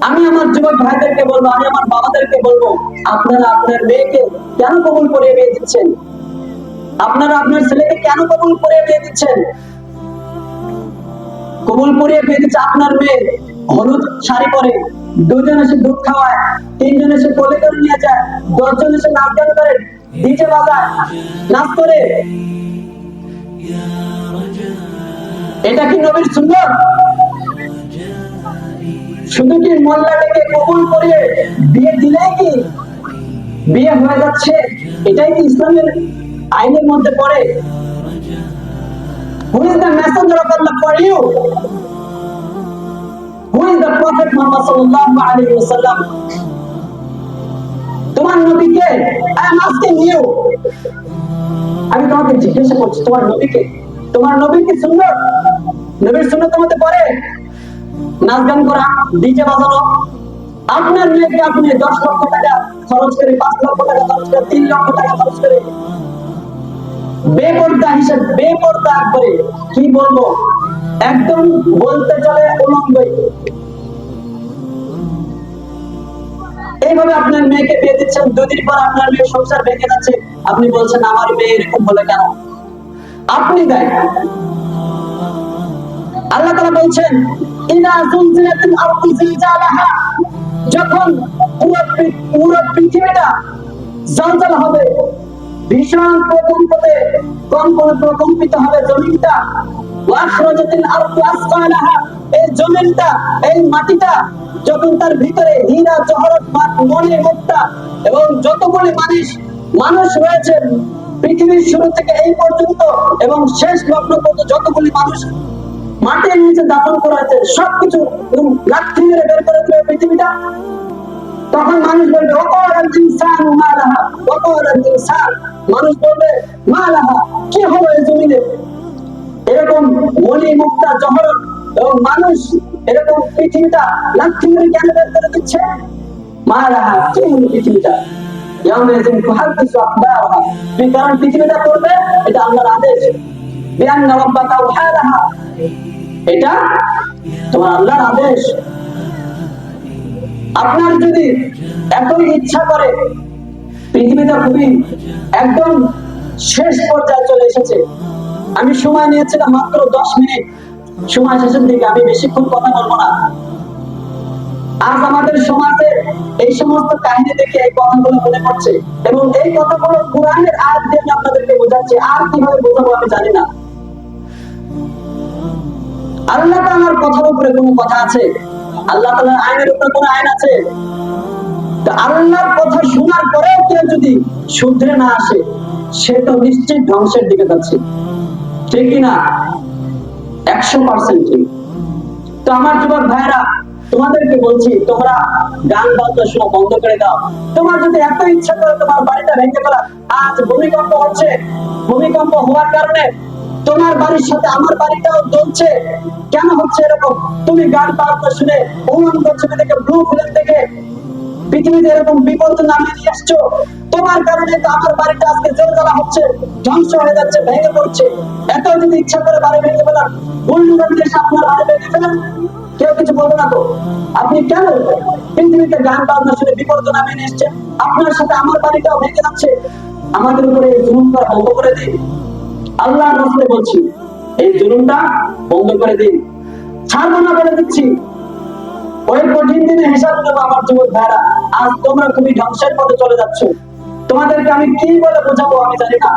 আমি আমার যুবক ভাইদেরকে বলবো, আমি আমার বাবাদেরকে বলবো, আপনারা আপনার মেয়েকে কেন কবুল করে বিয়ে দিচ্ছেন? আপনারা আপনার ছেলেকে কেন কবুল করে বিয়ে দিচ্ছেন? কবুল করিয়ে বিয়ে দিচ্ছে আপনার মেয়ে হলুদ শাড়ি পরে, দুজন এসে দুধ খাওয়ায়, তিনজন এসে কোলে করে নিয়ে যায়, 10 জন এসে নাচ গান করে, ডিজে বাজায়, নাচ করে। এটা কি নবীর সুন্নাত? শুধু কি মোল্লাটাকে কবুল করে বিয়ে দিলেই কি বিয়ে হয়ে যাচ্ছে? এটাই কি ইসলামের আইনের মধ্যে পড়ে? Who is the messenger of Allah for you? Who is the Prophet Muhammad sallallahu alaihi wasallam? তোমার নবীকে I am asking you, আমি তোমাকে জিজ্ঞাসা করছি, তোমার নবীকে, তোমার নবী কি সুন্নাত? নবীর সুন্নাত মধ্যে পড়ে নাচ গান করা, ডিজে বাজানো? আপনার মেয়েকে আপনি 10 লক্ষ টাকা খরচ করে, 5 লক্ষ টাকা খরচ করে, 3 লক্ষ টাকা খরচ করে বেপরদা হিসেবে, বেপরদা করে, কি বলবো, একদম বলতে চলে উলঙ্গই, এইভাবে আপনার মেয়েকে বিয়ে দিচ্ছেন। 2 দিন পর আপনার মেয়ের সংসার ভেঙে যাচ্ছে, আপনি বলছেন আমার মেয়ে এরকম হলো কেন? আপনি দেন। আল্লাহ তাআলা বলছেন ইনা যুলজিলাতিল আরদু জিলজালাহা, যখন পুরো পৃথিবীটা জলজল হবে, ভীষণ প্রকম্পিত হবে জমিনটা, ওয়াখরাজাতিল আরদু আসকালাহা, এই জমিনটা, এই মাটিটা যখন তার ভিতরে হীরা জহরত মণি মুক্তা এবং যতগুলি মানুষ রয়েছে পৃথিবীর শুরু থেকে এই পর্যন্ত এবং শেষ লগ্ন পর্যন্ত যতগুলি মানুষ মাটির নিচে দাফন করা আছে, সবকিছু লাথি মেরে বের করে দেবে পৃথিবীটা। তখন মানুষ বলবে ওয়াকালাল ইনসানু মা লাহা, ওয়াকালাল ইনসান, মানুষ বলবে মা লাহা, কি হলো এই জমিনে? এরকম মণি মুক্তা জহরত এবং মানুষ এরকম পৃথিবীটা লাথি মেরে কেন বের করে দিচ্ছে? মা লাহা, কি হলো পৃথিবীটা? ইয়াউমাইযিন তুহাদ্দিসু আখবারাহা, কারণ পৃথিবীটা করবে, এটা আল্লাহর আদেশ। বিআন্না রাব্বাকা ওয়াহালাহা, এটা তোমার আল্লাহর আদেশ। আপনার যদি এতই ইচ্ছা করে, পৃথিবীটা খুবই একদম শেষ পর্যায়ে চলে এসেছে, আমি সময় নিয়েছিলাম মাত্র 10 মিনিট, সময় শেষের দিকে, আমি বেশিক্ষণ কথা বলবো না। আজ আমাদের সমাজে এই সমস্ত কাহিনী দেখে এই কথাগুলো মনে পড়ছে, এবং এই কথাগুলো কোরআনের আয়াত দিয়ে আমি আপনাদেরকে বোঝাচ্ছি, আর কিভাবে বোঝাবো আমি জানি না। আল্লাহ তাআলার কথার উপরে কোনো কথা আছে? আল্লাহ তাআলার আইনের উপরে কোনো আইন আছে? তো আল্লাহর কথা শোনার পরেও কেউ যদি শুধরে না আসে, সে তো নিশ্চিত ধ্বংসের দিকে যাচ্ছে, ঠিক কিনা? 100% ঠিক। তো আমার যুবক ভাইরা, তোমাদেরকে বলছি, তোমরা গান বাজনা শোনা বন্ধ করে দাও। তোমার যদি এত ইচ্ছা করে তোমার বাড়িটা ভেঙে ফেলা, আজ ভূমিকম্প হচ্ছে, ভূমিকম্প হওয়ার কারণে তোমার বাড়ির সাথে আমার বাড়িটাও জ্বলছে, কেন হচ্ছে এরকম? তুমি গান বাজনা শুনে, উলঙ্গ ছবি থেকে, ব্লু ফিল্ম থেকে পৃথিবীতে এরকম বিপদ নামিয়ে নিয়ে আসছো, তোমার কারণে তো আমার বাড়িটা আজকে জ্বলা হচ্ছে, ধ্বংস হয়ে যাচ্ছে, ভেঙে পড়ছে। এত যদি ইচ্ছা করে বাড়ি ভেঙে ফেলার, বুলডোজার এসে আপনার বাড়ি ভেঙে ফেলেন, কেউ কিছু বলবে না তো? আপনি কেন পৃথিবীতে গান বাজনা শুনে বিপদ নামিয়ে নিয়ে এসছেন? আপনার সাথে আমার বাড়িটাও ভেঙে যাচ্ছে, আমাদের উপরে জুলুম করা বন্ধ করে দিন। আল্লাহর রাসূল বলছি, এই জুলুমটা বন্ধ করে দিন, ছাড়বো না বলে দিচ্ছি। ওই কঠিন দিনে হিসাব নেবো আমার যুবক ভাইরা। আজ তোমরা খুবই ধ্বংসের পথে চলে যাচ্ছ, তোমাদেরকে আমি কি বলে বোঝাবো আমি জানি না।